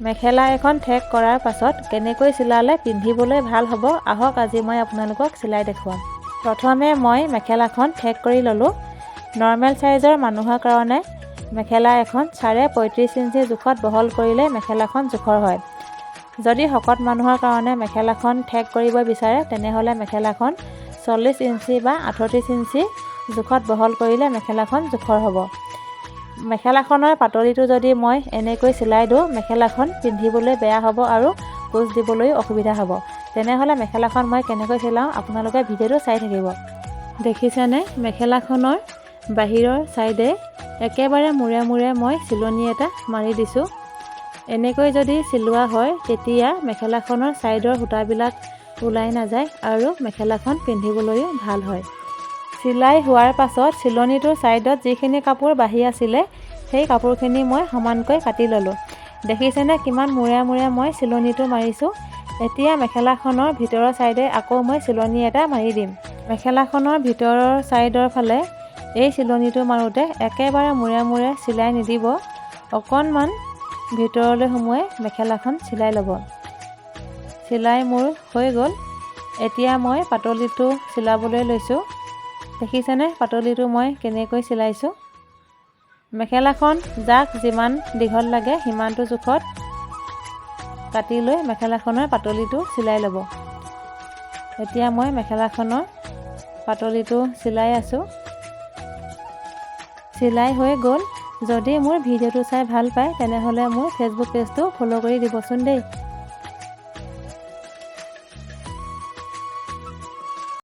মেখেলা এখন ঠেক কৰাৰ পাছত কেনেকৈ চিলালে পিন্ধিবলৈ ভাল হ'ব আহক আজি মই আপোনালোকক চিলাই দেখুৱাম। প্ৰথমে মই মেখেলাখন ঠেক কৰি ল'লোঁ। নৰ্মেল চাইজৰ মানুহৰ কাৰণে মেখেলা এখন 35.5 ইঞ্চি জোখত বহল কৰিলে মেখেলাখন জোখৰ হয়। যদি শকত মানুহৰ কাৰণে মেখেলাখন ঠেক কৰিব বিচাৰে তেনেহ'লে মেখেলাখন 40 ইঞ্চি বা 38 ইঞ্চি জোখত বহল কৰিলে মেখেলাখন জোখৰ হ'ব। মেখেলাখনৰ পাতলিটো যদি মই এনেকৈ চিলাই দিওঁ মেখেলাখন পিন্ধিবলৈ বেয়া হ'ব আৰু কোচ দিবলৈও অসুবিধা হ'ব। তেনেহ'লে মেখেলাখন মই কেনেকৈ চিলাওঁ আপোনালোকে ভিডিঅ'টো চাই থাকিব। দেখিছেনে মেখেলাখনৰ বাহিৰৰ ছাইডে একেবাৰে মূৰে মূৰে মই চিলনি এটা মাৰি দিছোঁ। এনেকৈ যদি চিলোৱা হয় তেতিয়া মেখেলাখনৰ ছাইডৰ সূতাবিলাক ওলাই নাযায় আৰু মেখেলাখন পিন্ধিবলৈও ভাল হয়। চিলাই হোৱাৰ পাছত চিলনিটোৰ ছাইডত যিখিনি কাপোৰ বাঢ়ি আছিলে সেই কাপোৰখিনি মই সমানকৈ কাটি ল'লোঁ। দেখিছেনে কিমান মূৰে মূৰে মই চিলনিটো মাৰিছোঁ। এতিয়া মেখেলাখনৰ ভিতৰৰ ছাইডে আকৌ মই চিলনি এটা মাৰি দিম। মেখেলাখনৰ ভিতৰৰ ছাইডৰ ফালে এই চিলনিটো মাৰোঁতে একেবাৰে মূৰে মূৰে চিলাই নিদিব, অকণমান ভিতৰলৈ সোমোৱাই মেখেলাখন চিলাই ল'ব। চিলাই মোৰ হৈ গ'ল। এতিয়া মই পাতলিটো চিলাবলৈ লৈছোঁ। দেখিছেনে পাতলিটো মই কেনেকৈ চিলাইছোঁ। মেখেলাখন যাক যিমান দীঘল লাগে সিমানটো জোখত কাটি লৈ মেখেলাখনৰ পাতলিটো চিলাই ল'ব। এতিয়া মই মেখেলাখনৰ পাতলিটো চিলাই আছোঁ। চিলাই হৈ গ'ল। যদি মোৰ ভিডিঅ'টো চাই ভাল পায় তেনেহ'লে মোৰ ফেচবুক পেজটো ফ'ল' কৰি দিবচোন দেই।